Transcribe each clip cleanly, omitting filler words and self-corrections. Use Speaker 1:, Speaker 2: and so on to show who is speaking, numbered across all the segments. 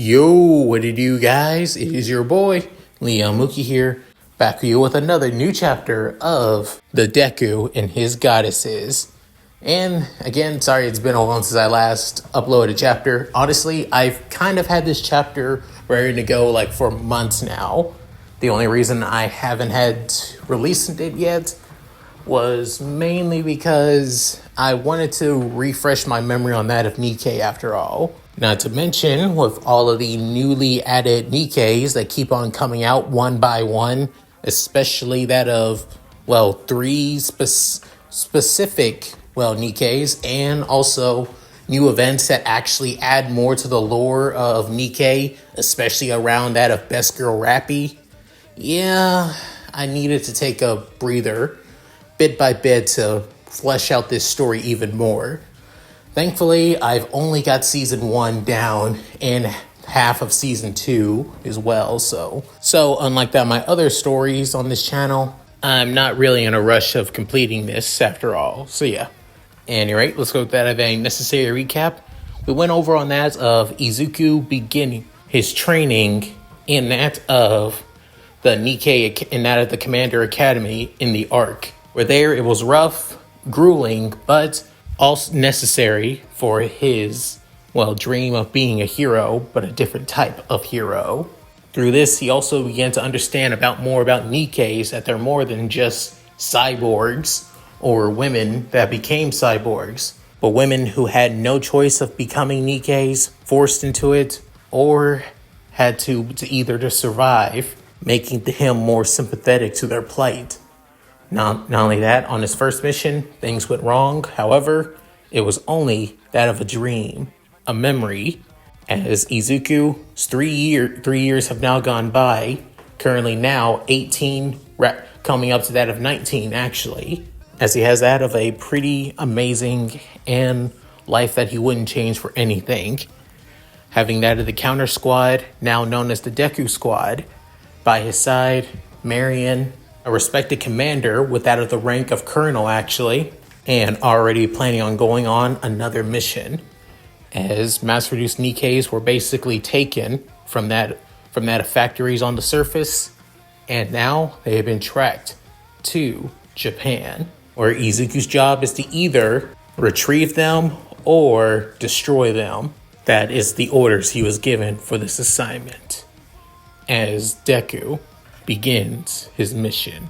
Speaker 1: Yo, what it do, guys? It is your boy, Leon Mookie here, back with you with another new chapter of the Deku and his goddesses. And again, sorry it's been a while since I last uploaded a chapter. Honestly, I've kind of had this chapter ready to go like for months now. The only reason I haven't had released it yet was mainly because I wanted to refresh my memory on that of Nikke after all. Not to mention, with all of the newly added Nikkes that keep on coming out one by one, especially that of, three specific, Nikkes, and also new events that actually add more to the lore of Nikke, especially around that of Best Girl Rappy. Yeah, I needed to take a breather bit by bit to flesh out this story even more. Thankfully, I've only got season 1 down and half of season 2 as well. So unlike that, my other stories on this channel, I'm not really in a rush of completing this after all. So yeah. Anyway, let's go with that of a necessary recap. We went over on that of Izuku beginning his training in that of the Nikke and that of the Commander Academy in the arc. Where there, it was rough, grueling, but also necessary for his, dream of being a hero, but a different type of hero. Through this, he also began to understand more about Nikkes, that they're more than just cyborgs or women that became cyborgs, but women who had no choice of becoming Nikkes, forced into it, or had to either to survive, making him more sympathetic to their plight. Not only that, on his first mission, things went wrong. However, it was only that of a dream, a memory. As Izuku's 3 years have now gone by, currently now 18, coming up to that of 19 actually, as he has that of a pretty amazing and life that he wouldn't change for anything. Having that of the counter squad, now known as the Deku squad, by his side, Marion, a respected commander with that of the rank of colonel actually, and already planning on going on another mission, as mass-produced Nikkes were basically taken from that of factories on the surface, and now they have been tracked to Japan, where Izuku's job is to either retrieve them or destroy them. That is the orders he was given for this assignment, as Deku begins his mission.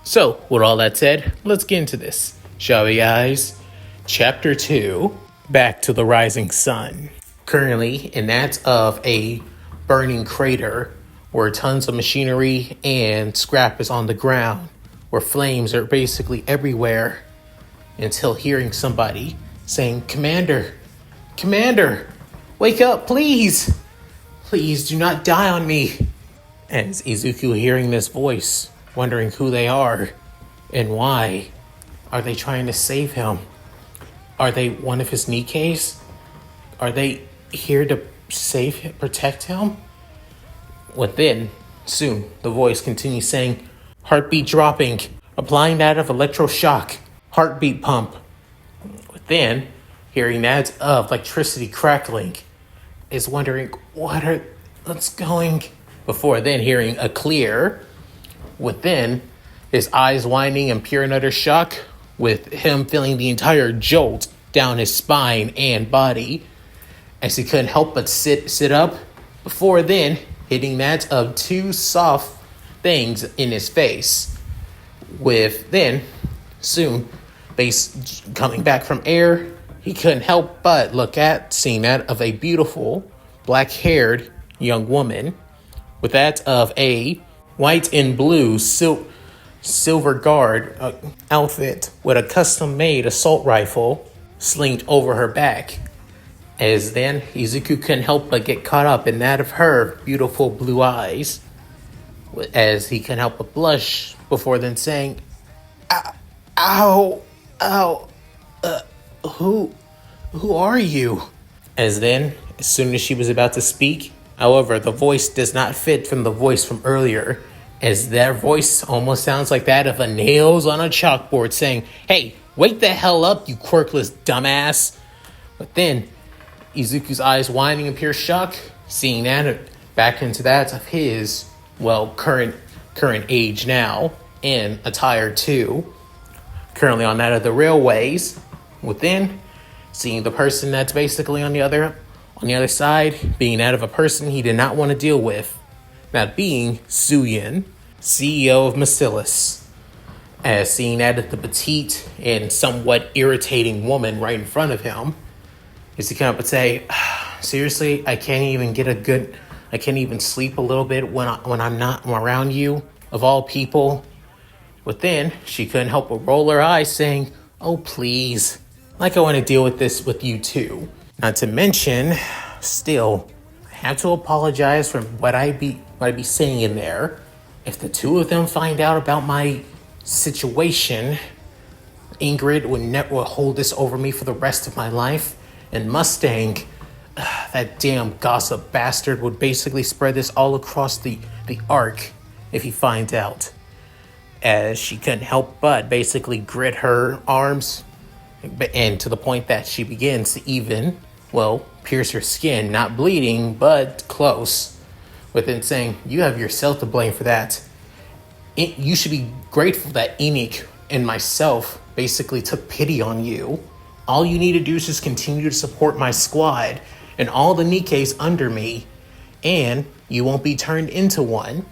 Speaker 1: So, with all that said, let's get into this, shall we, guys? Chapter 2, Back to the Rising Sun. Currently, in that of a burning crater, where tons of machinery and scrap is on the ground, where flames are basically everywhere, until hearing somebody saying, Commander, wake up, please! Please do not die on me. As Izuku hearing this voice, wondering who they are and why. Are they trying to save him? Are they one of his Nikkes? Are they here to protect him? Within, soon, the voice continues saying, heartbeat dropping, applying that of electroshock, heartbeat pump. Within, hearing that of electricity crackling, is wondering, what's going. Before then hearing a clear. Within, his eyes winding in pure and utter shock, with him feeling the entire jolt down his spine and body, as he couldn't help but sit up. Before then, hitting that of 2 soft things in his face. With then, soon, base coming back from air, he couldn't help but seeing that of a beautiful, black-haired young woman, with that of a white and blue silver guard outfit with a custom-made assault rifle slinged over her back. As then, Izuku couldn't help but get caught up in that of her beautiful blue eyes, as he couldn't help but blush before then saying, ow, who are you? As soon as she was about to speak, however, the voice does not fit from the voice from earlier, as their voice almost sounds like that of a nails on a chalkboard saying, hey, wake the hell up, you quirkless dumbass. But then, Izuku's eyes winding in pure shock, seeing that back into that of his, well, current age now, and attire too, currently on that of the railways. Within, seeing the person that's basically on the other side, being that of a person he did not want to deal with, that being Syuen, CEO of Macillus. As seeing that at the petite and somewhat irritating woman right in front of him, is to come up and say, seriously, I can't even sleep a little bit when I'm not around you, of all people. But then she couldn't help but roll her eyes, saying, oh please, like I want to deal with this with you too. Not to mention, still, I have to apologize for what I be saying in there. If the two of them find out about my situation, Ingrid will hold this over me for the rest of my life, and Mustang, that damn gossip bastard, would basically spread this all across the arc if he finds out. As she couldn't help but basically grit her arms, and to the point that she begins to even, well, pierce her skin, not bleeding, but close, within saying, you have yourself to blame for that. You should be grateful that Enoch and myself basically took pity on you. All you need to do is just continue to support my squad and all the Nikkes under me, and you won't be turned into one.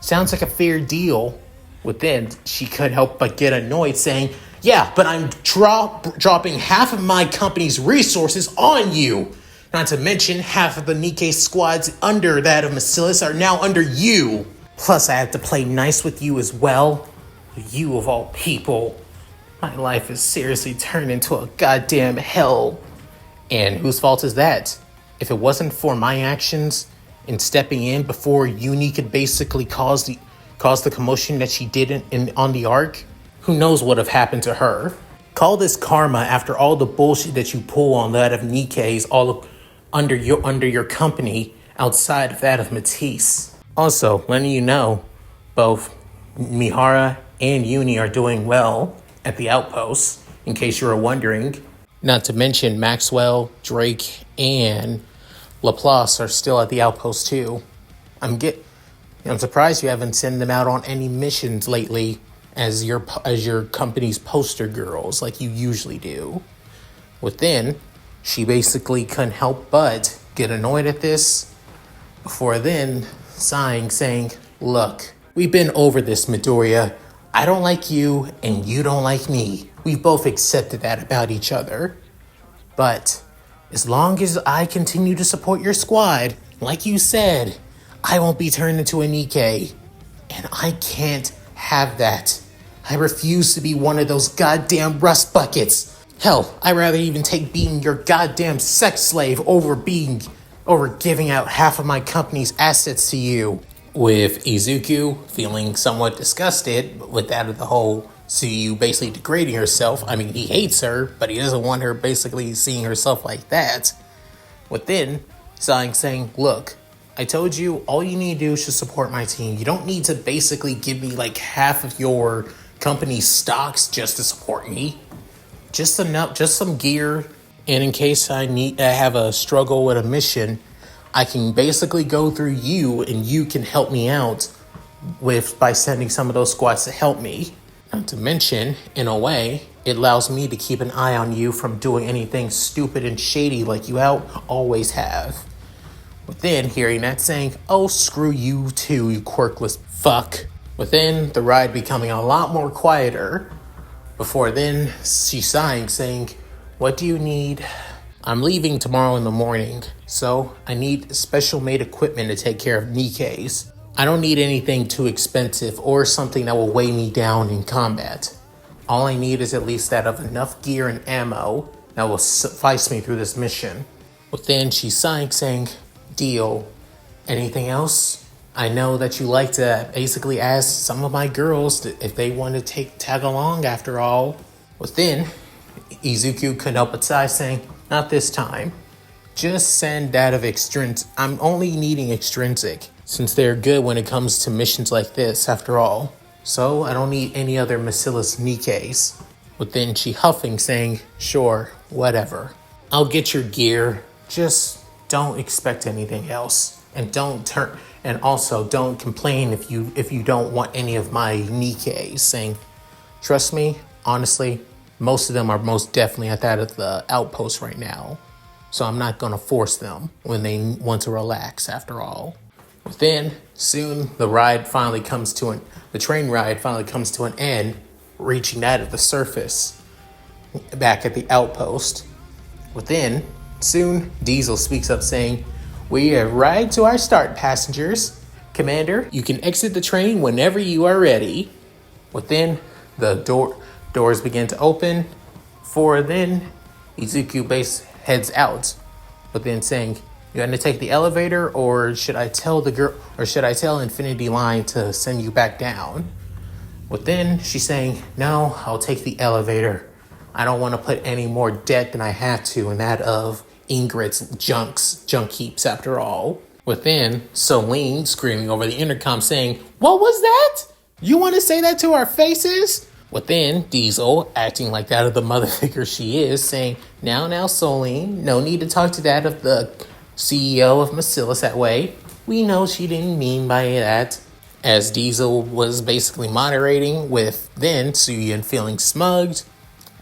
Speaker 1: Sounds like a fair deal. Within, she couldn't help but get annoyed, saying, yeah, but I'm dropping half of my company's resources on you. Not to mention, half of the Nikke squads under that of Macillus are now under you. Plus, I have to play nice with you as well. You of all people. My life is seriously turned into a goddamn hell. And whose fault is that? If it wasn't for my actions in stepping in before Uni could basically cause the commotion that she did on the arc, who knows what have happened to her. Call this karma after all the bullshit that you pull on that of Nikke's all under your company outside of that of Matisse. Also, letting you know, both Mihara and Uni are doing well at the outpost, in case you were wondering. Not to mention Maxwell, Drake, and Laplace are still at the outpost too. I'm surprised you haven't sent them out on any missions lately as your company's poster girls like you usually do. Within, she basically couldn't help but get annoyed at this. Before then, sighing, saying, look, we've been over this, Midoriya. I don't like you, and you don't like me. We've both accepted that about each other. But as long as I continue to support your squad, like you said, I won't be turned into a Nikke. And I can't have that. I refuse to be one of those goddamn rust buckets. Hell, I'd rather even take being your goddamn sex slave over giving out half of my company's assets to you. With Izuku feeling somewhat disgusted with that of the whole Tsuyu basically degrading herself. I mean, he hates her, but he doesn't want her basically seeing herself like that. Within, saying, look, I told you all you need to do is just support my team. You don't need to basically give me like half of your company's stocks just to support me. Just enough, just some gear. And in case I have a struggle with a mission, I can basically go through you and you can help me out by sending some of those squads to help me. Not to mention, in a way, it allows me to keep an eye on you from doing anything stupid and shady like you always have. Within, hearing that, saying, oh, screw you too, you quirkless fuck. Within, the ride becoming a lot more quieter. Before then, she's sighing, saying, what do you need? I'm leaving tomorrow in the morning, so I need special made equipment to take care of Nikke's. I don't need anything too expensive or something that will weigh me down in combat. All I need is at least that of enough gear and ammo that will suffice me through this mission. Within, she's sighing, saying, deal. Anything else? I know that you like to basically ask some of my girls if they want to tag along after all. Within, Izuku couldn't help but sigh, saying, not this time. Just send that of Extrinsic. I'm only needing Extrinsic, since they're good when it comes to missions like this, after all. So I don't need any other Macillus Nikkes. Within, she huffing, saying, sure, whatever. I'll get your gear. Just don't expect anything else, and also don't complain if you don't want any of my Nikkes. Saying, trust me, honestly, most of them are most definitely at that of the outpost right now. So I'm not gonna force them when they want to relax after all. But then soon the train ride finally comes to an end, reaching that of the surface back at the outpost. Within, soon Diesel speaks up saying, "We have arrived to our start, passengers. Commander, you can exit the train whenever you are ready." Within, the doors begin to open. For then, Izuku base heads out. Within saying, "You going to take the elevator, or should I tell Infinity Line to send you back down?" Within, she's saying, "No, I'll take the elevator. I don't want to put any more debt than I have to in that of Ingrid's junk heaps after all." Within, Celine screaming over the intercom saying, "What was that? You want to say that to our faces?" Within, Diesel acting like that of the mother figure she is, saying, Now, Celine, no need to talk to that of the CEO of Macillus that way. We know she didn't mean by that." As Diesel was basically moderating, with then Syuen feeling smugged,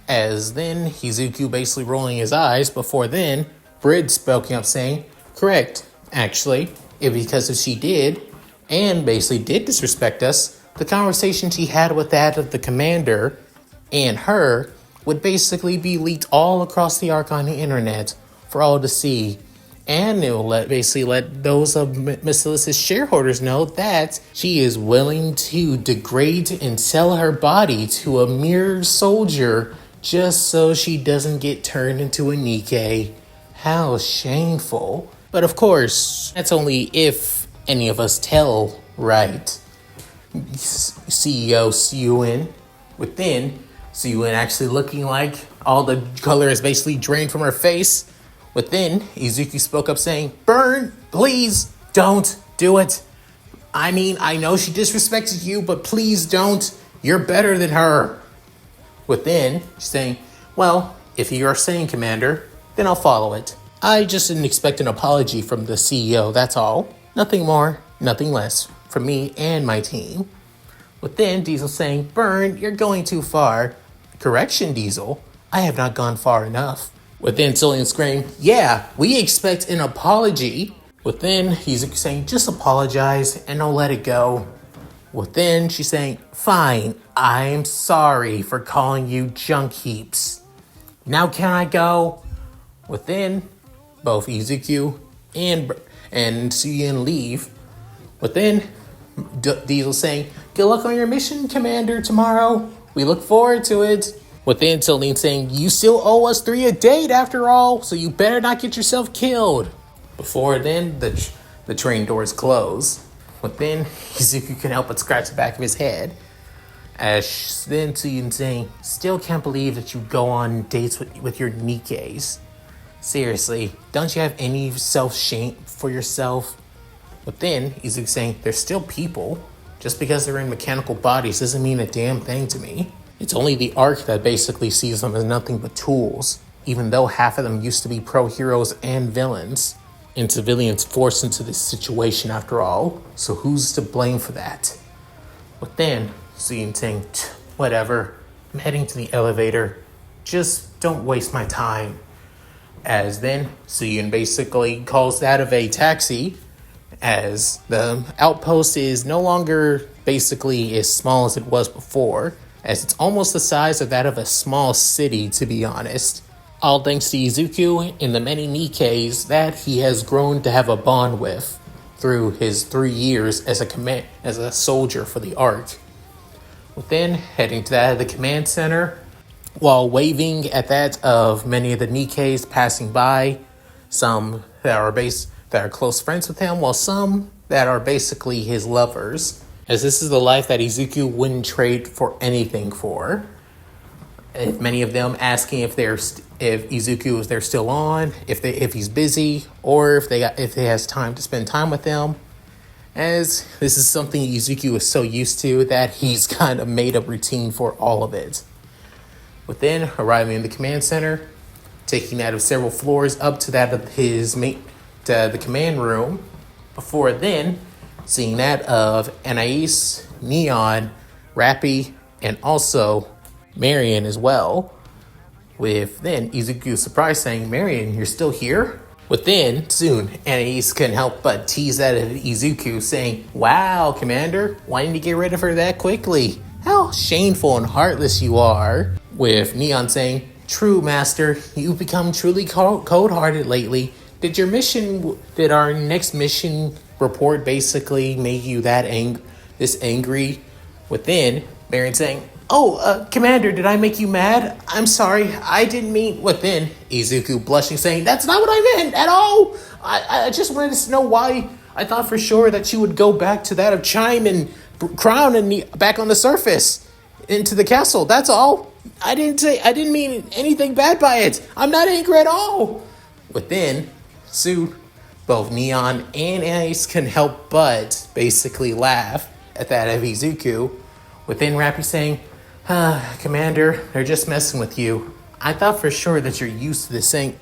Speaker 1: as then Izuku basically rolling his eyes, before then Brid spoking up saying, "Correct, actually, because if she did, and basically did disrespect us, the conversation she had with that of the commander and her would basically be leaked all across the arc on the internet for all to see. And it will let those of Macillus' shareholders know that she is willing to degrade and sell her body to a mere soldier just so she doesn't get turned into a Nikke. How shameful. But of course, that's only if any of us tell, right? CEO Syuen. Within, Syuen actually looking like all the color is basically drained from her face. Within, Izuku spoke up saying, "Burn, please don't do it. I mean, I know she disrespected you, but please don't. You're better than her." Within, she's saying, "Well, if you are saying, Commander, then I'll follow it. I just didn't expect an apology from the CEO, that's all. Nothing more, nothing less, from me and my team." Within, Diesel saying, "Burn, you're going too far." "Correction, Diesel. I have not gone far enough." Within, Cillian screaming, "Yeah, we expect an apology." Within, he's saying, "Just apologize and I'll let it go." Within, she's saying, "Fine, I'm sorry for calling you junk heaps. Now can I go?" Within, both Izuku and Syuen leave. Within, Diesel saying, "Good luck on your mission, Commander, tomorrow. We look forward to it." Within, Celine saying, "You still owe us 3 a date after all, so you better not get yourself killed." Before then, the train doors close. Within, Izuku can help but scratch the back of his head. As then Syuen saying, "Still can't believe that you go on dates with your Nikkes. Seriously, don't you have any self-shame for yourself?" Within, Izuku saying, "They're still people. Just because they're in mechanical bodies doesn't mean a damn thing to me. It's only the Ark that basically sees them as nothing but tools, even though half of them used to be pro-heroes and villains, and civilians forced into this situation after all, so who's to blame for that?" But then, Syuen saying, "Whatever, I'm heading to the elevator. Just don't waste my time." As then, Syuen basically calls that of a taxi, as the outpost is no longer basically as small as it was before, as it's almost the size of that of a small city, to be honest. All thanks to Izuku and the many Nikkes that he has grown to have a bond with through his 3 years as a soldier for the Ark. Within, heading to that of the command center, while waving at that of many of the Nikkes passing by, some that are close friends with him, while some that are basically his lovers, as this is the life that Izuku wouldn't trade for anything for. If many of them asking if Izuku is there still on, if he's busy, or if he has time to spend time with them, as this is something Izuku is so used to that he's kind of made a routine for all of it. Within, arriving in the command center, taking that of several floors up to that of his to the command room. Before then, seeing that of Anais, Neon, Rappy, and also Marion as well. With then Izuku surprised saying, Marion, you're still here? Within, soon, Anais couldn't help but tease that of Izuku, saying, wow, Commander, why didn't you get rid of her that quickly? How shameful and heartless you are. With Neon saying, true, Master, you've become truly cold-hearted lately. Did our next mission report basically make you this angry? Within, Marion saying, oh, Commander, did I make you mad? I'm sorry, I didn't mean... Within, Izuku blushing, saying, that's not what I meant at all. I just wanted to know why I thought for sure that you would go back to that of Chime and Crown and back on the surface into the castle. That's all. I didn't mean anything bad by it. I'm not angry at all. Within, soon, both Neon and Ace can help but basically laugh at that of Izuku. Within, Rappy saying, Commander, they're just messing with you. I thought for sure that you're used to this saying,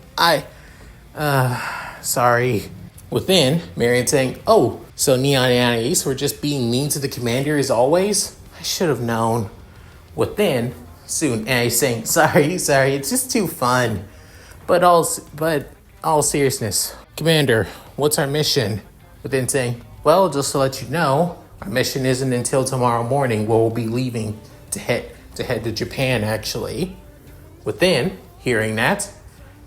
Speaker 1: sorry. Within, Marion saying, oh, so Neon and Ace were just being mean to the Commander as always? I should have known. Within, soon, Ace saying, sorry, it's just too fun. But all seriousness, Commander, what's our mission? Within saying, well, just to let you know, our mission isn't until tomorrow morning where we'll be leaving to head to Japan, actually. Within, hearing that,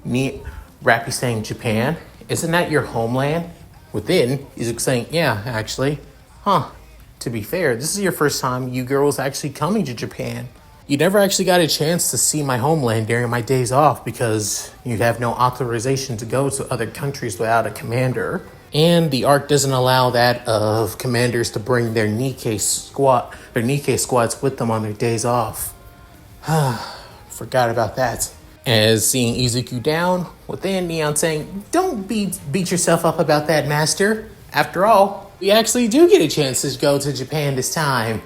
Speaker 1: Rappy saying, Japan? Isn't that your homeland? Within, Izuku saying, yeah, actually. Huh. To be fair, this is your first time you girls actually coming to Japan. You never actually got a chance to see my homeland during my days off because you'd have no authorization to go to other countries without a commander. And the arc doesn't allow that of commanders to bring their Nikke squads with them on their days off. Forgot about that. As seeing Izuku down, within Neon saying, don't beat yourself up about that, Master. After all, we actually do get a chance to go to Japan this time.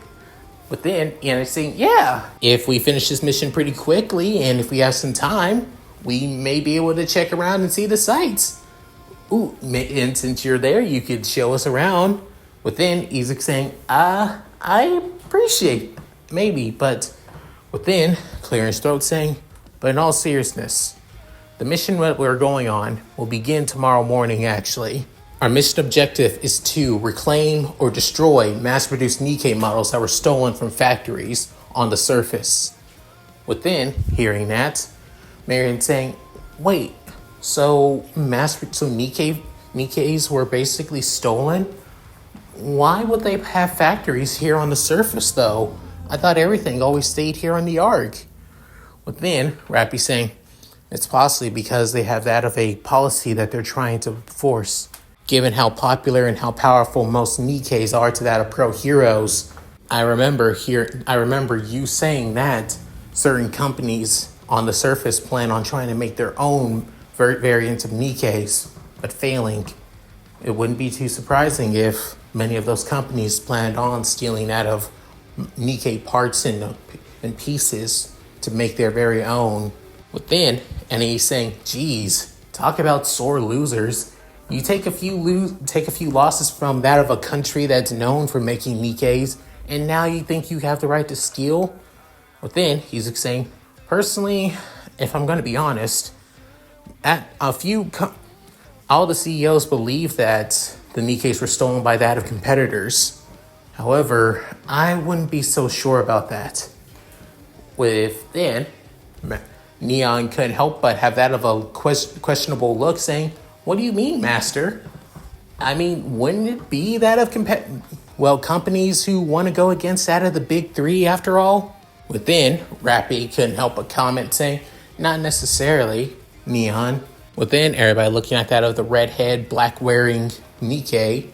Speaker 1: Within, Neon saying, yeah, if we finish this mission pretty quickly and if we have some time, we may be able to check around and see the sights. Ooh, and since you're there, you could show us around. Within, Izuku saying, I appreciate maybe, but within, clearing his throat saying, but in all seriousness, the mission that we're going on will begin tomorrow morning, actually. Our mission objective is to reclaim or destroy mass-produced Nikke models that were stolen from factories on the surface. Within, hearing that, Marion saying, wait, so Nikkes were basically stolen? Why would they have factories here on the surface, though? I thought everything always stayed here on the Ark. Within, Rappy saying, it's possibly because they have that of a policy that they're trying to force. Given how popular and how powerful most Nikkes are to that of pro heroes, I remember you saying that certain companies on the surface plan on trying to make their own variants of Nikkes, but failing. It wouldn't be too surprising if many of those companies planned on stealing out of Nikke parts and pieces to make their very own. Within, and he's saying, geez, talk about sore losers. You take a few losses from that of a country that's known for making Nikkes, and now you think you have the right to steal? Within, he's saying, personally, if I'm going to be honest, all the CEOs believe that the Nikkes were stolen by that of competitors. However, I wouldn't be so sure about that. Within, Neon couldn't help but have that of a questionable look, saying, what do you mean, Master? I mean, wouldn't it be that of companies who want to go against that of the big three after all? Within, Rappy couldn't help but comment, saying, not necessarily, Neon. Within, everybody looking at that of the redhead, black-wearing Nikke.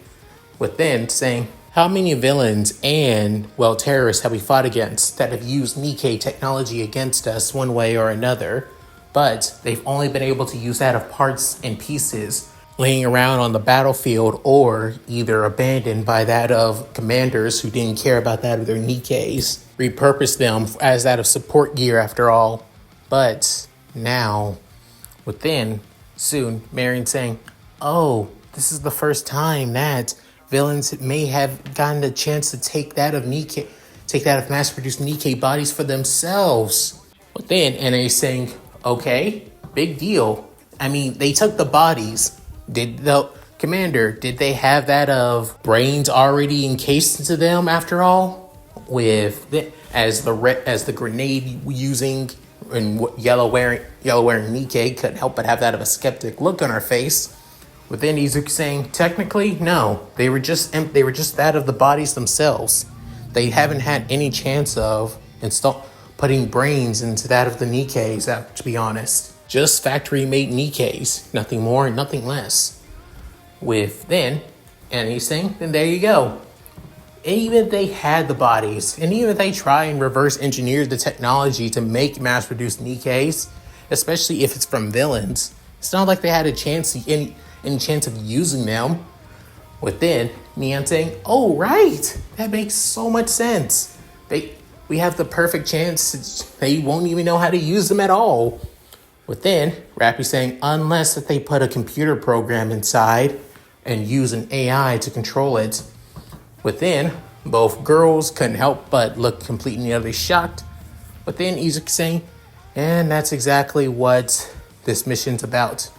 Speaker 1: Within, saying, how many villains and, terrorists have we fought against that have used Nikke technology against us one way or another? But they've only been able to use that of parts and pieces laying around on the battlefield or either abandoned by that of commanders who didn't care about that of their Nikkes, repurposed them as that of support gear after all. But now, within, soon, Marion saying, oh, this is the first time that villains may have gotten a chance to take that of mass-produced Nikke bodies for themselves. But then NA's saying, okay, big deal. I mean, they took the bodies. Did they have that of brains already encased into them after all? As the grenade using and yellow wearing Nikke couldn't help but have that of a skeptic look on her face. But then Izuku saying, technically, no, they were just that of the bodies themselves. They haven't had any chance of putting brains into that of the Nikkes, to be honest. Just factory-made Nikkes, nothing more and nothing less. And he's saying, then there you go. Even if they had the bodies, and even if they try and reverse engineer the technology to make mass-produced Nikkes, especially if it's from villains, it's not like they had any chance of using them. Within Neon saying, oh right, that makes so much sense. We have the perfect chance. They won't even know how to use them at all. Within Rappy saying, unless that they put a computer program inside and use an AI to control it. Within, both girls couldn't help but look completely utterly shocked. Within Izuku saying, and that's exactly what this mission's about.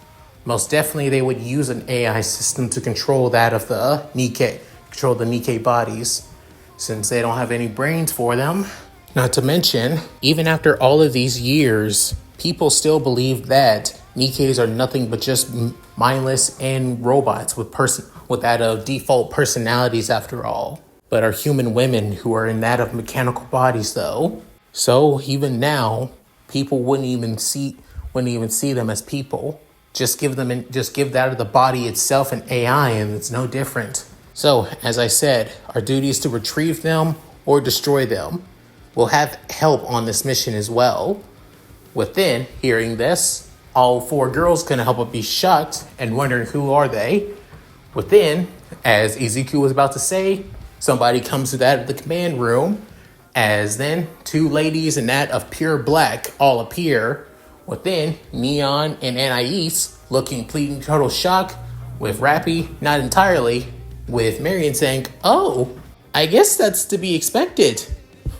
Speaker 1: Most definitely they would use an AI system to control that of the Nikke bodies, since they don't have any brains for them. Not to mention, even after all of these years, people still believe that Nikkes are nothing but just mindless and robots with that of default personalities after all, but are human women who are in that of mechanical bodies though. So even now, people wouldn't even see them as people. Just give that of the body itself an AI, and it's no different. So, as I said, our duty is to retrieve them or destroy them. We'll have help on this mission as well. Within hearing this, all four girls couldn't help but be shocked and wondering who are they. Within, as Izuku was about to say, somebody comes to that of the command room, as then two ladies in that of pure black all appear. Within, Neon and Anais looking pleading total shock, with Rappy not entirely, with Marion saying, oh, I guess that's to be expected.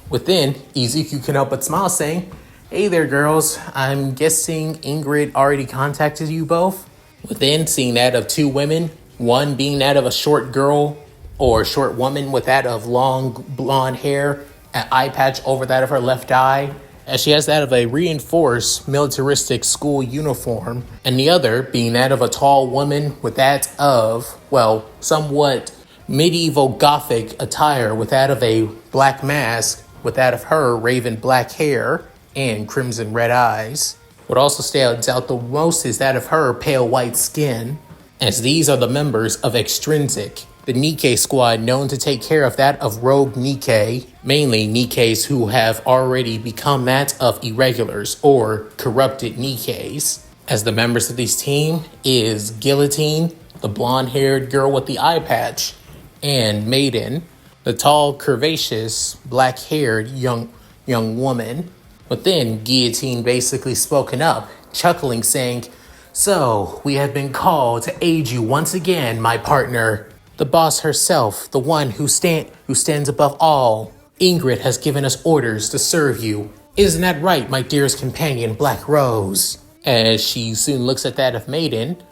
Speaker 1: Within, Izuku can help but smile saying, hey there girls, I'm guessing Ingrid already contacted you both? Within, seeing that of two women, one being that of a short girl or short woman with that of long blonde hair, an eye patch over that of her left eye, as she has that of a reinforced militaristic school uniform, and the other being that of a tall woman with that of, well, somewhat medieval gothic attire with that of a black mask, with that of her raven black hair and crimson red eyes. What also stands out the most is that of her pale white skin, as these are the members of Extrinsic, the Nikke squad known to take care of that of rogue Nikke, mainly Nikkes who have already become that of irregulars or corrupted Nikkes. As the members of this team is Guillotine, the blonde-haired girl with the eye patch, and Maiden, the tall, curvaceous, black-haired young woman. But then Guillotine basically spoken up, chuckling, saying, so, we have been called to aid you once again, my partner. The boss herself, the one who stands above all. Ingrid has given us orders to serve you. Isn't that right, my dearest companion, Black Rose? As she soon looks at that of Maiden,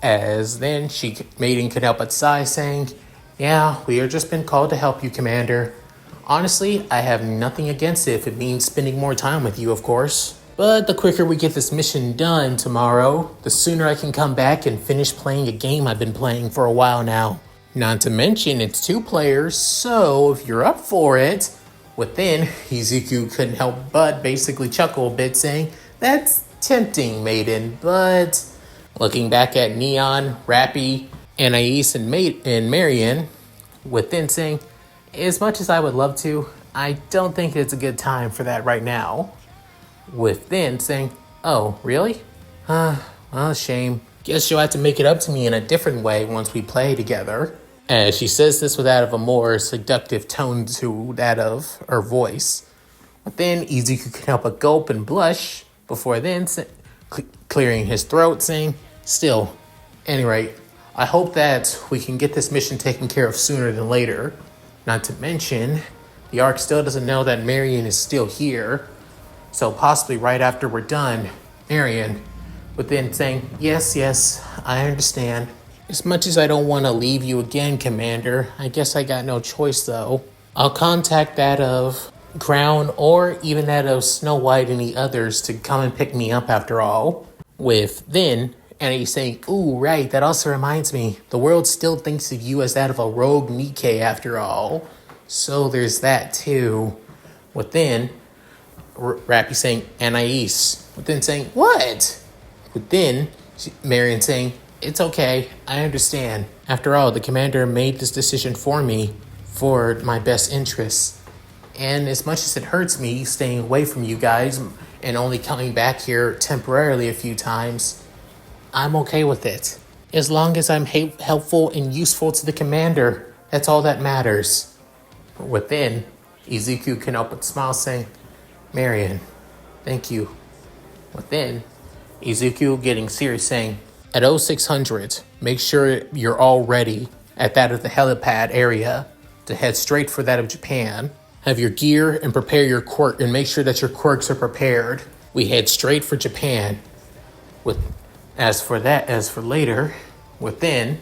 Speaker 1: as then Maiden could help but sigh, saying, yeah, we have just been called to help you, Commander. Honestly, I have nothing against it if it means spending more time with you, of course. But the quicker we get this mission done tomorrow, the sooner I can come back and finish playing a game I've been playing for a while now. Not to mention, it's 2 players, so if you're up for it. Within, Izuku couldn't help but basically chuckle a bit, saying, that's tempting, Maiden, but... Looking back at Neon, Rappy, Anais, and Marion, Within saying, as much as I would love to, I don't think it's a good time for that right now. Within saying, oh, really? Well, shame. Guess you'll have to make it up to me in a different way once we play together. As she says this with that of a more seductive tone to that of her voice. But then Izuku can help but gulp and blush before then clearing his throat, saying, still, anyway, I hope that we can get this mission taken care of sooner than later. Not to mention, the Ark still doesn't know that Marion is still here. So possibly right after we're done, Marion would then saying, yes, I understand. As much as I don't want to leave you again, Commander, I guess I got no choice though. I'll contact that of Crown or even that of Snow White and the others to come and pick me up after all. With then, and he's saying, ooh, right, that also reminds me, the world still thinks of you as that of a rogue Nikke after all. So there's that too. With then, Rappy saying, Anais. With then saying, what? With then, Marion saying, it's okay, I understand. After all, the commander made this decision for me, for my best interests. And as much as it hurts me staying away from you guys and only coming back here temporarily a few times, I'm okay with it. As long as I'm helpful and useful to the commander, that's all that matters. Within, Izuku can help but smile saying, Marion, thank you. Within, Izuku getting serious saying, at 0600, make sure you're all ready at that of the helipad area to head straight for that of Japan. Have your gear and prepare your quirk and make sure that your quirks are prepared. We head straight for Japan. As for later, Within,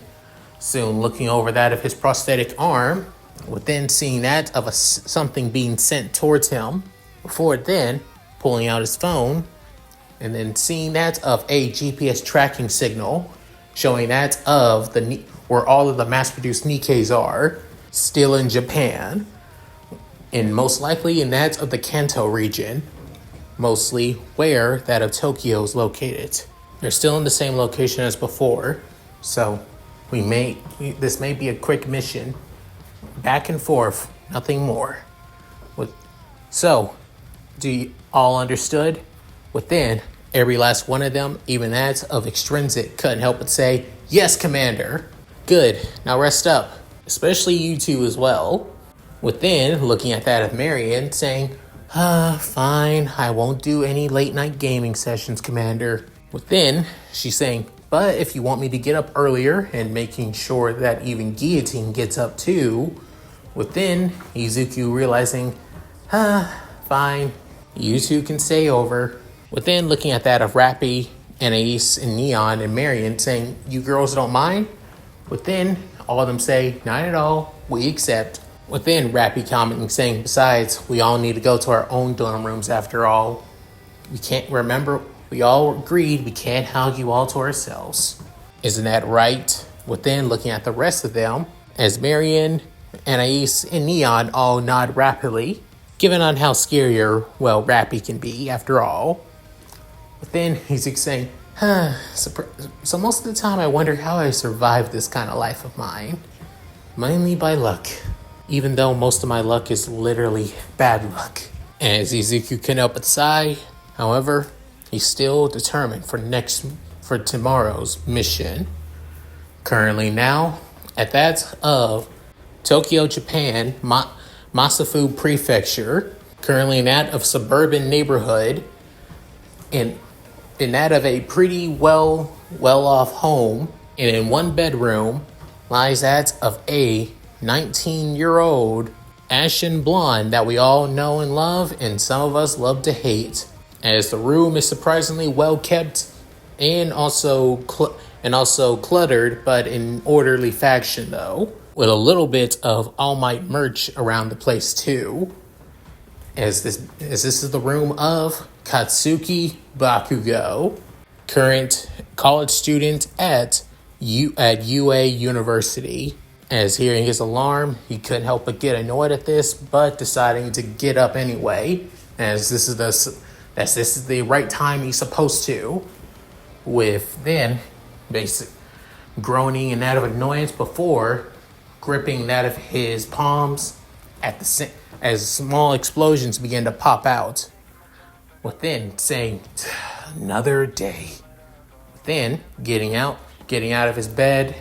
Speaker 1: soon looking over that of his prosthetic arm, Within seeing that of something being sent towards him, before then pulling out his phone, and then seeing that of a GPS tracking signal, showing that of where all of the mass-produced Nikkes are, still in Japan, and most likely in that of the Kanto region, mostly where that of Tokyo is located. They're still in the same location as before, so this may be a quick mission, back and forth, nothing more. So, do you all understood? Within, every last one of them, even that of Extrinsic, couldn't help but say, yes, Commander. Good, now rest up, especially you two as well. Within, looking at that of Marion, saying, fine, I won't do any late night gaming sessions, Commander. Within, she's saying, but if you want me to get up earlier and making sure that even Guillotine gets up too. Within, Izuku realizing, fine, you two can stay over. Within, looking at that of Rappy, Anais, and Neon, and Marion, saying, you girls don't mind? Within, all of them say, not at all, we accept. Within, Rappy commenting, saying, besides, we all need to go to our own dorm rooms after all. We all agreed we can't house you all to ourselves. Isn't that right? Within, looking at the rest of them, as Marion, Anais, and Neon all nod rapidly, given on how scarier, Rappy can be, after all. But then he's saying, so most of the time I wonder how I survived this kind of life of mine. Mainly by luck. Even though most of my luck is literally bad luck. As Izuku can help but sigh, however, he's still determined for tomorrow's mission. Currently now, at that of Tokyo, Japan, Masafu Prefecture, currently in that of suburban neighborhood, in that of a pretty well-off home, and in one bedroom lies that of a 19-year-old ashen blonde that we all know and love, and some of us love to hate, as the room is surprisingly well kept and also cluttered, but in orderly fashion though, with a little bit of All Might merch around the place too. As this is the room of Katsuki Bakugo, current college student at UA University. As hearing his alarm, he couldn't help but get annoyed at this, but deciding to get up anyway, as this is the right time he's supposed to. With then basic groaning and that of annoyance before gripping that of his palms as small explosions begin to pop out. Within saying, another day. Then getting out of his bed.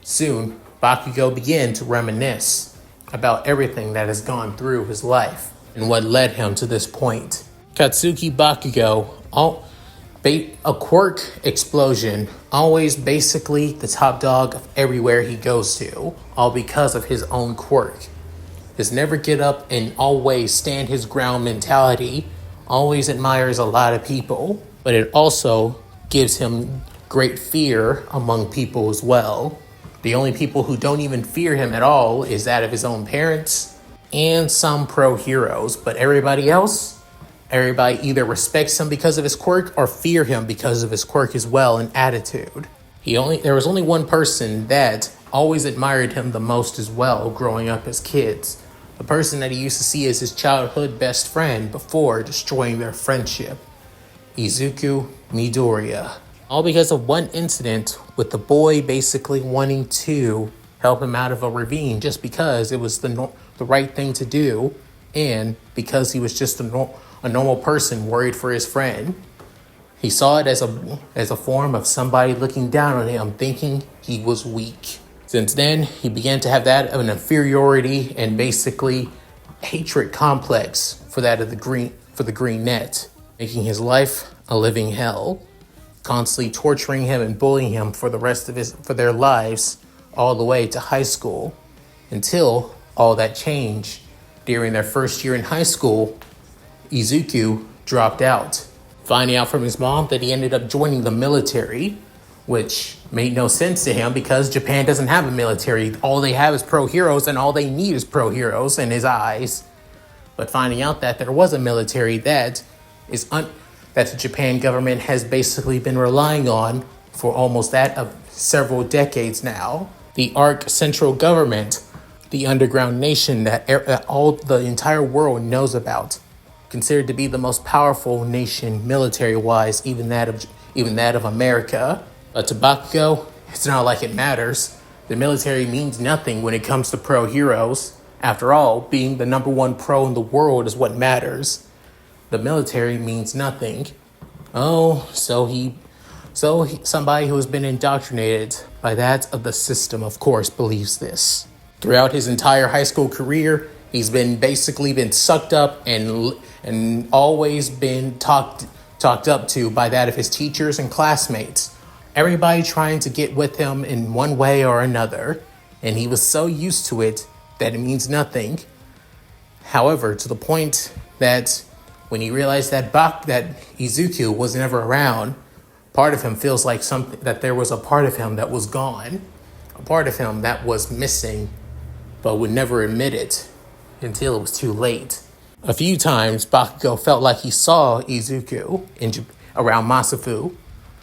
Speaker 1: Soon, Bakugo began to reminisce about everything that has gone through his life and what led him to this point. Katsuki Bakugo A quirk explosion, always basically the top dog of everywhere he goes to, all because of his own quirk. His never get up and always stand his ground mentality always admires a lot of people, but it also gives him great fear among people as well. The only people who don't even fear him at all is that of his own parents and some pro heroes, but everybody either respects him because of his quirk or fear him because of his quirk as well and attitude. There was only one person that always admired him the most as well growing up as kids. The person that he used to see as his childhood best friend before destroying their friendship. Izuku Midoriya. All because of one incident with the boy basically wanting to help him out of a ravine just because it was the right thing to do and because he was just a normal person worried for his friend. He saw it as a form of somebody looking down on him, thinking he was weak. Since then, he began to have that of an inferiority and basically hatred complex for the green net, making his life a living hell, constantly torturing him and bullying him for their lives all the way to high school, until all that changed. During their first year in high school, Izuku dropped out, finding out from his mom that he ended up joining the military, which made no sense to him because Japan doesn't have a military. All they have is pro heroes, and all they need is pro heroes in his eyes. But finding out that there was a military that the Japan government has basically been relying on for almost that of several decades now. The ARC central government, the underground nation that the entire world knows about, considered to be the most powerful nation military-wise, even that of America. But to Bakugo, it's not like it matters. The military means nothing when it comes to pro heroes. After all, being the number one pro in the world is what matters. The military means nothing. Somebody who has been indoctrinated by that of the system, of course, believes this. Throughout his entire high school career, he's basically been sucked up and always been talked up to by that of his teachers and classmates. Everybody trying to get with him in one way or another, and he was so used to it that it means nothing. However, to the point that when he realized that Izuku was never around, part of him feels like that there was a part of him that was gone, a part of him that was missing, but would never admit it until it was too late. A few times, Bakugo felt like he saw Izuku around Masafu.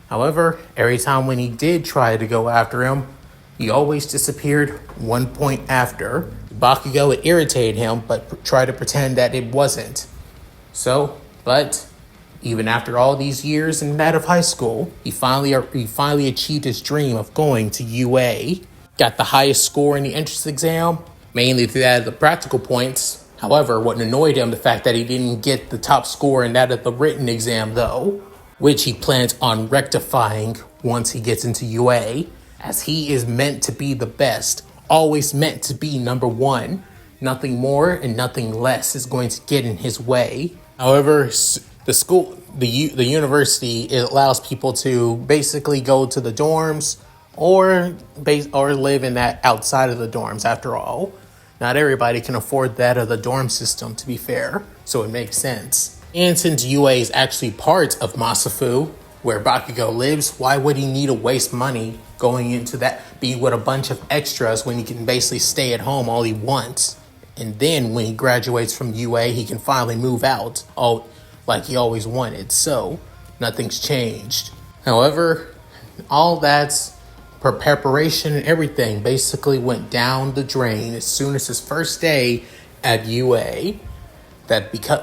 Speaker 1: However, every time when he did try to go after him, he always disappeared one point after. Bakugo, it irritated him, but tried to pretend that it wasn't. But even after all these years in that of high school, he finally achieved his dream of going to UA. Got the highest score in the entrance exam, mainly through that of the practical points. However, what annoyed him, the fact that he didn't get the top score in that of the written exam though, which he plans on rectifying once he gets into UA, as he is meant to be the best, always meant to be number one. Nothing more and nothing less is going to get in his way. However, the university, it allows people to basically go to the dorms or live in that outside of the dorms. After all, not everybody can afford that of the dorm system, to be fair, so it makes sense. And since UA is actually part of Masafu, where Bakugo lives, why would he need to waste money going into that, being with a bunch of extras when he can basically stay at home all he wants? And then when he graduates from UA, he can finally move out, like he always wanted. So nothing's changed. However, all that's preparation and everything basically went down the drain as soon as his first day at UA.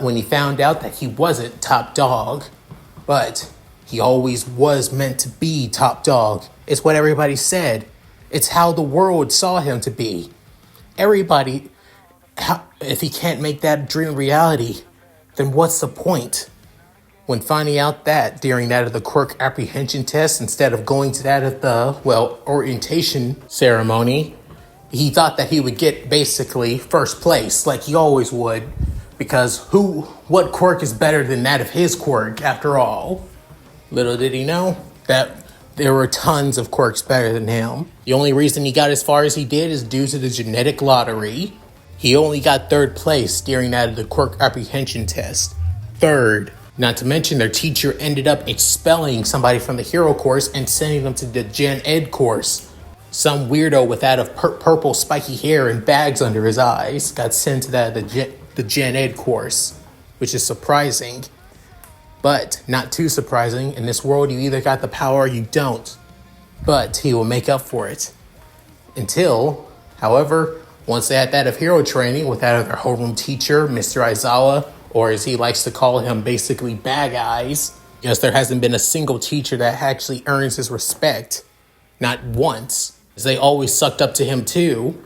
Speaker 1: When he found out that he wasn't top dog, but he always was meant to be top dog. It's what everybody said. It's how the world saw him to be. Everybody, if he can't make that dream reality, then what's the point? When finding out that during that of the quirk apprehension test, instead of going to that of the, orientation ceremony, he thought that he would get basically first place like he always would. Because what quirk is better than that of his quirk, after all? Little did he know that there were tons of quirks better than him. The only reason he got as far as he did is due to the genetic lottery. He only got third place during that of the quirk apprehension test. Third. Not to mention their teacher ended up expelling somebody from the hero course and sending them to the Gen Ed course. Some weirdo with that of purple spiky hair and bags under his eyes got sent to that the Gen Ed course, which is surprising. But not too surprising. In this world, you either got the power or you don't. But he will make up for it. Until, however, once they had that of hero training with that of their homeroom teacher, Mr. Aizawa, or as he likes to call him, basically Bag Eyes, because there hasn't been a single teacher that actually earns his respect. Not once, as they always sucked up to him too.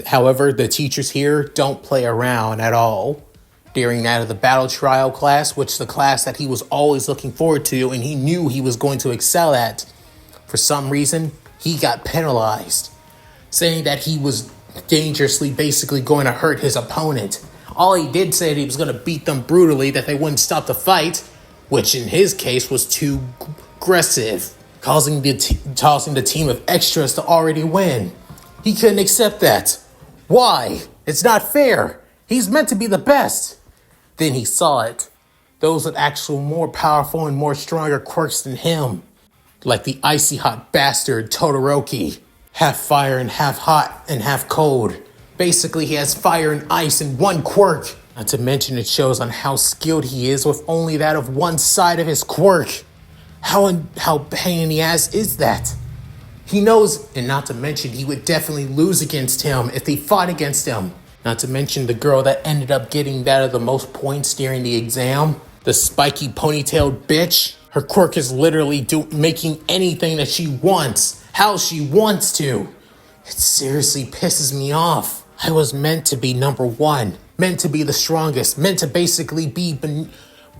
Speaker 1: However, the teachers here don't play around at all. During that of the battle trial class, which is the class that he was always looking forward to and he knew he was going to excel at, for some reason, he got penalized, saying that he was dangerously basically going to hurt his opponent. All he did say that he was going to beat them brutally, that they wouldn't stop the fight, which in his case was too aggressive, causing the team of extras to already win. He couldn't accept that. Why? It's not fair. He's meant to be the best. Then he saw it. Those with actual more powerful and more stronger quirks than him. Like the icy hot bastard Todoroki. Half fire and half hot and half cold. Basically, he has fire and ice in one quirk. Not to mention it shows on how skilled he is with only that of one side of his quirk. How pain in the ass is that? He knows, and not to mention he would definitely lose against him if they fought against him. Not to mention the girl that ended up getting that of the most points during the exam. The spiky ponytailed bitch. Her quirk is literally making anything that she wants. How she wants to. It seriously pisses me off. I was meant to be number one. Meant to be the strongest. Meant to basically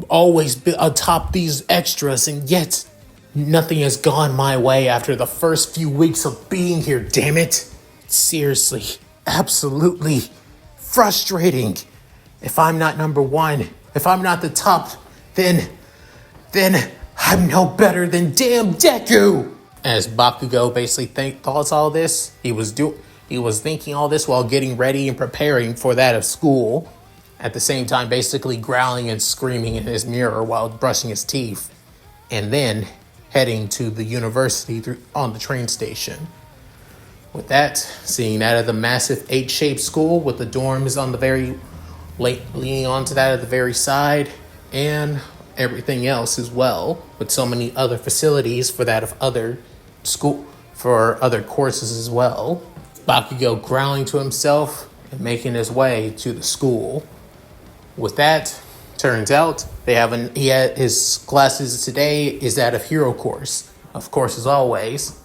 Speaker 1: always be atop these extras. And yet, nothing has gone my way after the first few weeks of being here, damn it. Seriously. Absolutely frustrating. If I'm not number one, if I'm not the top, then I'm no better than damn Deku. As Bakugo basically thought all this, he was thinking all this while getting ready and preparing for that of school. At the same time, basically growling and screaming in his mirror while brushing his teeth, and then heading to the university on the train station. With that, seeing that of the massive H-shaped school with the dorms on the very leaning onto that at the very side, and everything else as well, with so many other facilities for that of other school for other courses as well. Bakugo growling to himself and making his way to the school. With that, turns out his classes today is that of hero course, of course as always,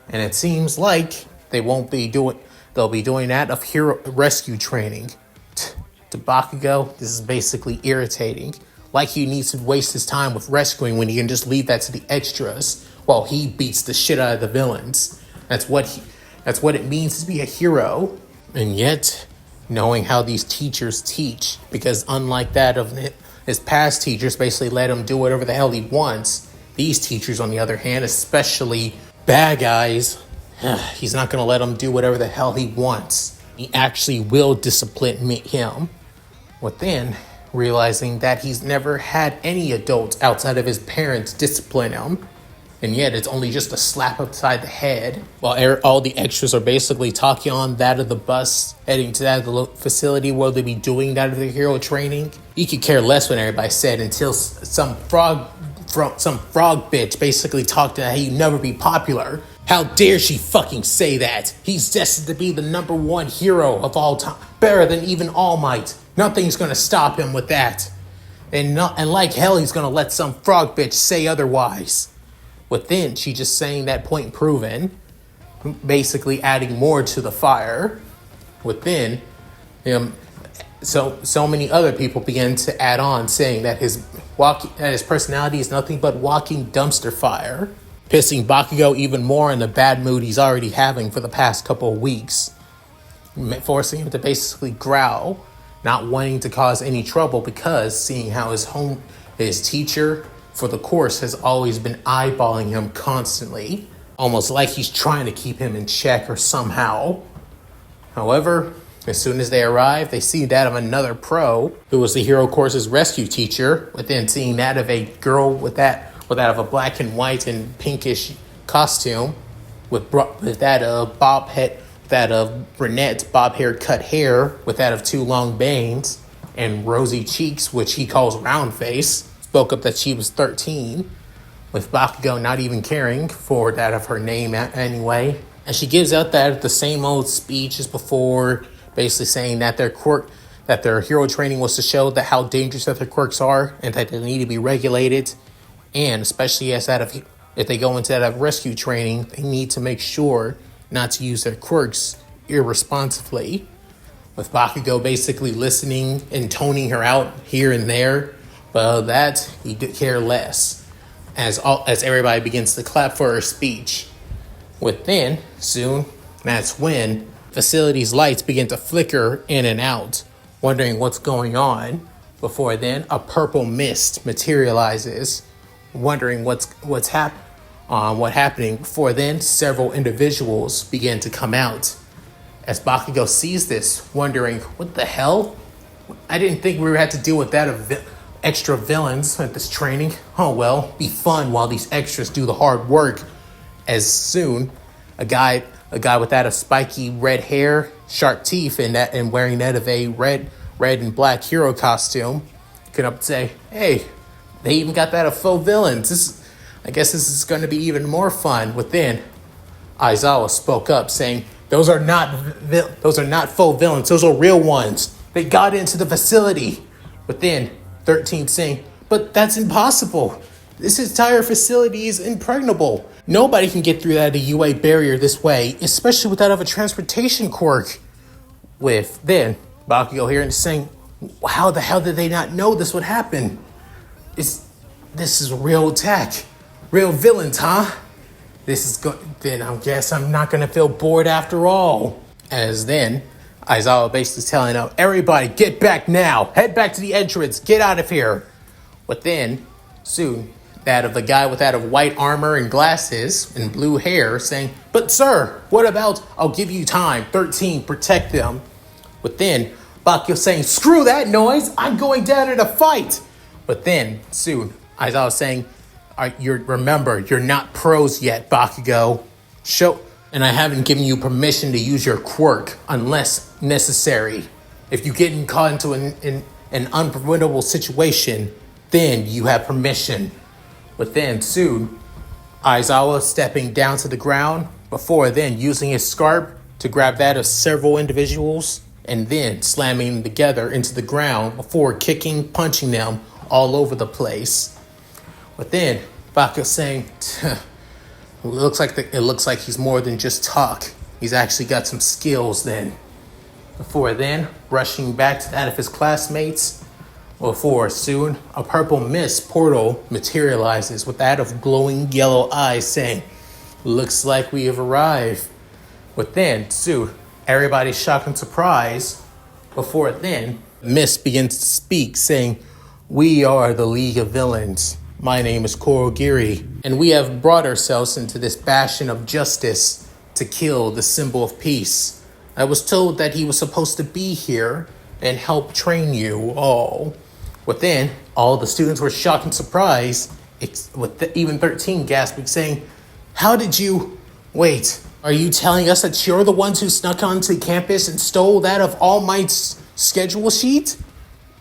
Speaker 1: and it seems like they'll be doing that of hero rescue training. To Bakugo, this is basically irritating. Like he needs to waste his time with rescuing when he can just leave that to the extras while he beats the shit out of the villains. That's what it means to be a hero. And yet, knowing how these teachers teach, because unlike that of his past teachers basically let him do whatever the hell he wants, these teachers on the other hand, especially Bad Guys, he's not going to let him do whatever the hell he wants. He actually will discipline him. Within realizing that he's never had any adults outside of his parents discipline him. And yet it's only just a slap upside the head. While all the extras are basically talking on that of the bus, heading to that of the facility where they'll be doing that of the hero training. He could care less what everybody said until some frog bitch basically talked to how he'd never be popular. How dare she fucking say that? He's destined to be the number one hero of all time. Better than even All Might. Nothing's gonna stop him with that. And like hell, he's gonna let some frog bitch say otherwise. Within, she just saying that point proven, basically adding more to the fire. Within, so many other people begin to add on, saying that his personality is nothing but walking dumpster fire, pissing Bakugo even more in the bad mood he's already having for the past couple of weeks, forcing him to basically growl, not wanting to cause any trouble because seeing how his teacher for the course has always been eyeballing him constantly, almost like he's trying to keep him in check or somehow. However, as soon as they arrive, they see that of another pro, who was the hero course's rescue teacher, within seeing that of a girl with that of a black and white and pinkish costume, with that of brunette bob-haired cut hair, with that of 2 long bangs and rosy cheeks, which he calls round face, spoke up that she was 13, with Bakugo not even caring for that of her name anyway. And she gives out the same old speech as before, basically saying that their hero training was to show that how dangerous that their quirks are and that they need to be regulated. And especially if they go into that rescue training, they need to make sure not to use their quirks irresponsibly. With Bakugo basically listening and toning her out here and there, well, that he could care less. As everybody begins to clap for her speech. Within, soon, that's when facility's lights begin to flicker in and out, wondering what's going on. Before then, a purple mist materializes, wondering what's happening. Before then, several individuals begin to come out. As Bakugo sees this, wondering, what the hell? I didn't think we had to deal with that of extra villains at this training. Oh well, be fun while these extras do the hard work. As soon, a guy with that of spiky red hair, sharp teeth, and wearing that of a red and black hero costume, could up and say, "Hey, they even got that of faux villains. I guess this is going to be even more fun." Within, Aizawa spoke up, saying, "Those are not faux villains. Those are real ones. They got into the facility." Within, 13 saying, "But that's impossible. This entire facility is impregnable. Nobody can get through that UA barrier this way, especially without of a transportation quirk." With then Bakugo here and saying, "How the hell did they not know this would happen? This is a real attack, real villains, huh? Then I guess I'm not gonna feel bored after all." As then Aizawa basically telling them, "Everybody, get back now. Head back to the entrance. Get out of here." Within, soon, that of the guy with that of white armor and glasses and blue hair saying, "But sir, what about, I'll give you time. 13, protect them." Within, Bakugo saying, "Screw that noise. I'm going down in a fight." But then, soon, Aizawa saying, remember, you're not pros yet, Bakugo. And I haven't given you permission to use your quirk unless necessary. If you get caught into an unpreventable situation, then you have permission." But then soon, Aizawa stepping down to the ground, before then using his scarf to grab that of several individuals, and then slamming them together into the ground before kicking, punching them all over the place. But then Bakugo saying, It looks like he's more than just talk. He's actually got some skills then. Before then, rushing back to that of his classmates. Before soon, a purple mist portal materializes with that of glowing yellow eyes saying, "Looks like we have arrived." But then, soon, everybody's shocked and surprised. Before then, Mist begins to speak saying, "We are the League of Villains. My name is Kurogiri, and we have brought ourselves into this bastion of justice to kill the symbol of peace. I was told that he was supposed to be here and help train you all." Within, all the students were shocked and surprised, even 13 gasping, saying, "How did you... Wait, are you telling us that you're the ones who snuck onto campus and stole that of All Might's schedule sheet?"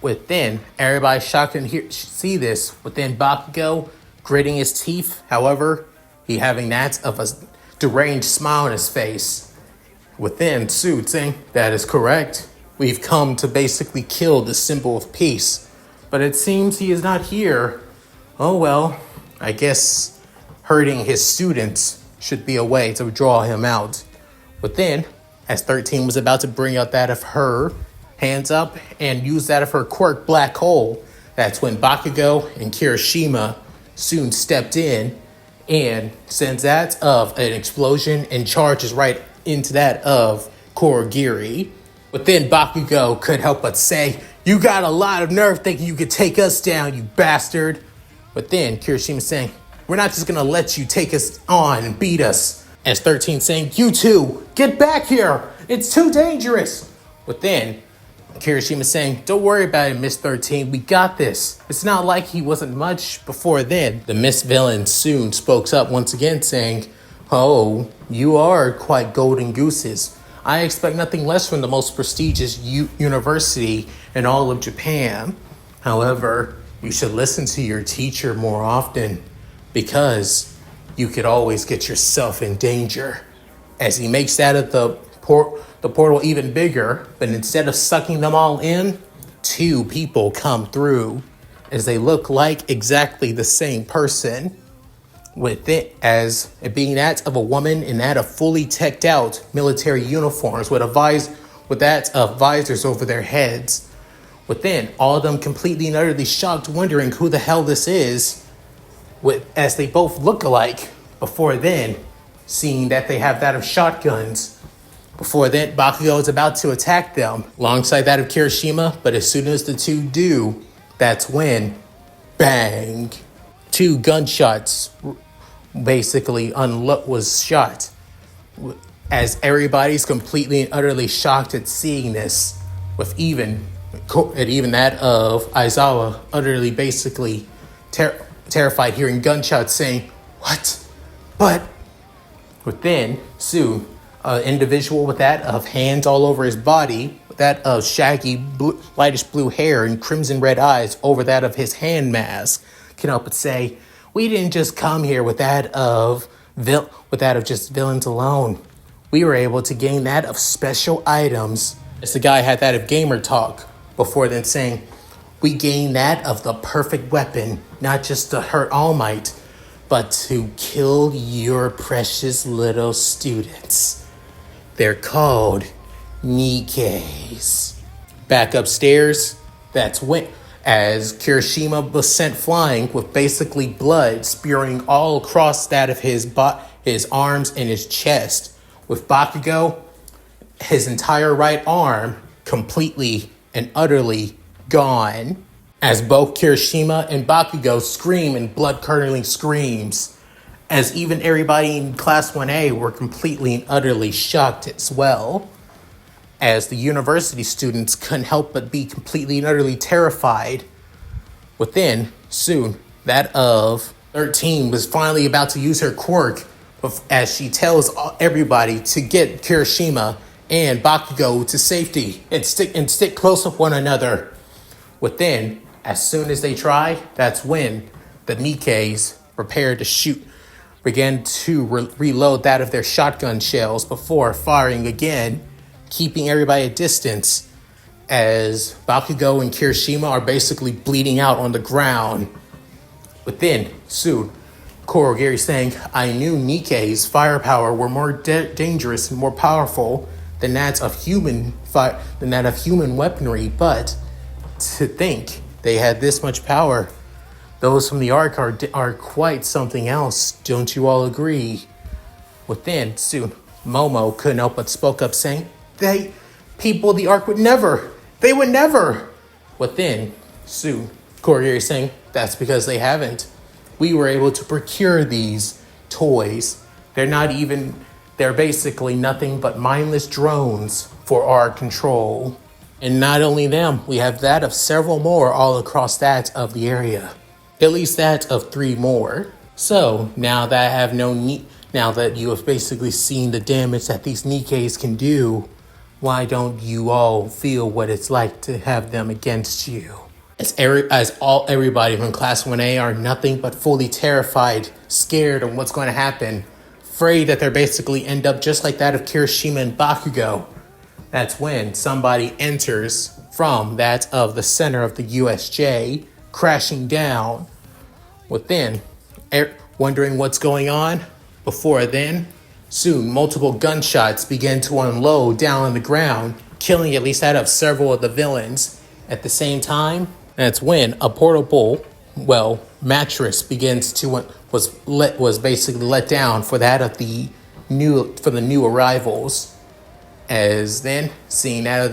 Speaker 1: Within, everybody shocked and see this. Within, Bakugo gritting his teeth, however, he having that of a deranged smile on his face. Within, Sue saying, "That is correct. We've come to basically kill the symbol of peace. But it seems he is not here. Oh well, I guess hurting his students should be a way to draw him out." Within, as 13 was about to bring out that of her hands up and use that of her quirk Black Hole, that's when Bakugo and Kirishima soon stepped in and sends that of an explosion and charges right into that of Kurogiri. But then Bakugo could help but say, "You got a lot of nerve thinking you could take us down, you bastard." But then Kirishima saying, we're not just gonna let you take us on and beat us. As 13 saying, you two, get back here. It's too dangerous. But then Kirishima saying, don't worry about it, Miss 13. We got this. It's not like he wasn't much before then. The Miss Villain soon spoke up once again saying, oh, you are quite golden gooses. I expect nothing less from the most prestigious university in all of Japan. However, you should listen to your teacher more often because you could always get yourself in danger. As he makes that of the portal even bigger, but instead of sucking them all in, 2 people come through as they look like exactly the same person, with it as it being that of a woman and that of fully teched out military uniforms with that of visors over their heads. Within, all of them completely and utterly shocked, wondering who the hell this is, as they both look alike. Before then, seeing that they have that of shotguns. Before then, Bakugo is about to attack them, alongside that of Kirishima, but as soon as the 2 do, that's when, bang, 2 gunshots basically was shot. As everybody's completely and utterly shocked at seeing this, with even that of Aizawa utterly basically terrified, hearing gunshots saying, what? But within, soon, an individual with that of hands all over his body, with that of shaggy, lightish blue hair and crimson red eyes over that of his hand mask, can help but say, we didn't just come here with that of just villains alone. We were able to gain that of special items. As the guy had that of gamer talk, before then saying, we gained that of the perfect weapon, not just to hurt All Might, but to kill your precious little students. They're called Nikkes. Back upstairs, that's when, as Kirishima was sent flying with basically blood spewing all across that of his arms and his chest, with Bakugo, his entire right arm completely and utterly gone, as both Kirishima and Bakugo scream in blood-curdling screams, as even everybody in Class 1A were completely and utterly shocked as well, as the university students couldn't help but be completely and utterly terrified. Within, soon, that of 13 was finally about to use her quirk, as she tells everybody to get Kirishima and Bakugo to safety and stick close with one another. Within, as soon as they try, that's when the Nikkes prepared to shoot, began to reload that of their shotgun shells before firing again, keeping everybody at distance, as Bakugo and Kirishima are basically bleeding out on the ground. Within, soon, Kurogiri saying, I knew Nikke's firepower were more dangerous and more powerful than that of human weaponry, but to think they had this much power. Those from the Ark are quite something else, don't you all agree? Within, soon, Momo couldn't help but spoke up saying, the Ark would never. Within, soon, Kurogiri saying, that's because they haven't. We were able to procure these toys. They're basically nothing but mindless drones for our control. And not only them, we have that of several more all across that of the area. At least that of 3 more. So now that you have basically seen the damage that these Nikkes can do, why don't you all feel what it's like to have them against you? Everybody from Class 1A are nothing but fully terrified, scared of what's going to happen, afraid that they're basically end up just like that of Kirishima and Bakugo. That's when somebody enters from that of the center of the USJ, crashing down. Within, wondering what's going on. Before then, soon multiple gunshots begin to unload down on the ground, killing at least that of several of the villains. At the same time, that's when a portable, mattress was basically let down for that of the new arrivals. As then, seeing that of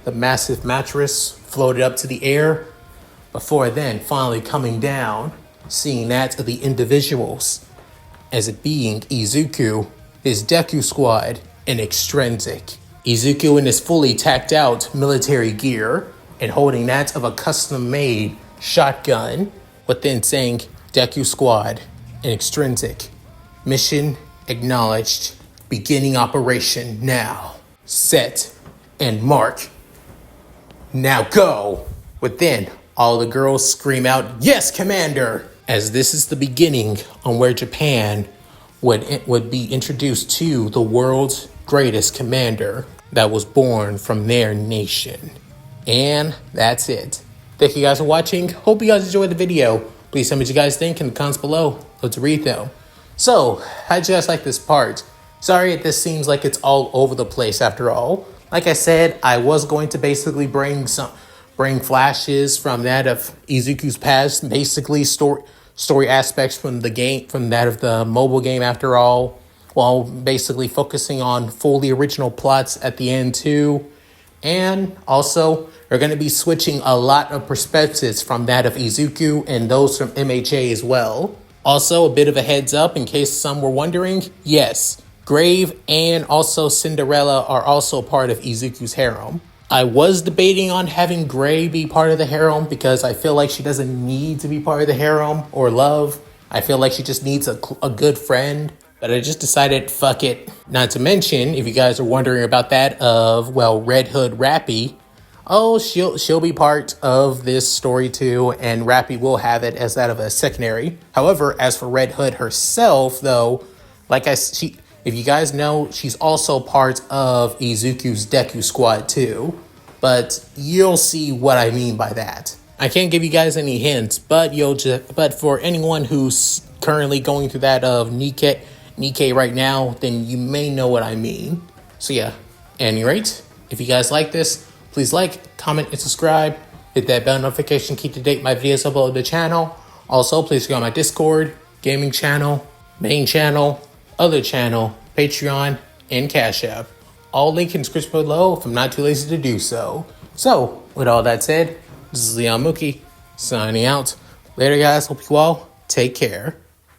Speaker 1: the massive mattress floated up to the air, before then finally coming down, seeing that of the individuals, as it being Izuku, his Deku squad, and Extrinsic. Izuku in his fully tacked out military gear and holding that of a custom-made shotgun, but then saying Deku squad and Extrinsic. Mission acknowledged. Beginning operation now. Set and mark. Now go! Within, all the girls scream out, "Yes, Commander!" As this is the beginning on where Japan would be introduced to the world's greatest commander that was born from their nation. And that's it. Thank you guys for watching. Hope you guys enjoyed the video. Please tell me what you guys think in the comments below. Let's read them. So, how'd you guys like this part? Sorry if this seems like it's all over the place after all. Like I said, I was going to basically bring flashes from that of Izuku's past, basically story aspects from the game, from that of the mobile game after all, while basically focusing on fully original plots at the end too. And also, we're going to be switching a lot of perspectives from that of Izuku and those from MHA as well. Also, a bit of a heads up in case some were wondering, yes, Grave and also Cinderella are also part of Izuku's harem. I was debating on having Gray be part of the harem because I feel like she doesn't need to be part of the harem or love. I feel like she just needs a good friend. But I just decided, fuck it. Not to mention, if you guys are wondering about that of, well, Red Hood Rappy, oh, she'll be part of this story too, and Rappy will have it as that of a secondary. However, as for Red Hood herself, though, if you guys know, she's also part of Izuku's Deku squad too. But you'll see what I mean by that. I can't give you guys any hints, but for anyone who's currently going through that of Nikke right now, then you may know what I mean. So yeah, at any rate, if you guys like this, please like, comment, and subscribe. Hit that bell notification, keep to date my videos uploaded to the channel. Also, please go on my Discord, gaming channel, main channel, other channel, Patreon, and Cash App. All link in the description below if I'm not too lazy to do so. So, with all that said, this is Leon Mookie, signing out. Later guys, hope you all take care.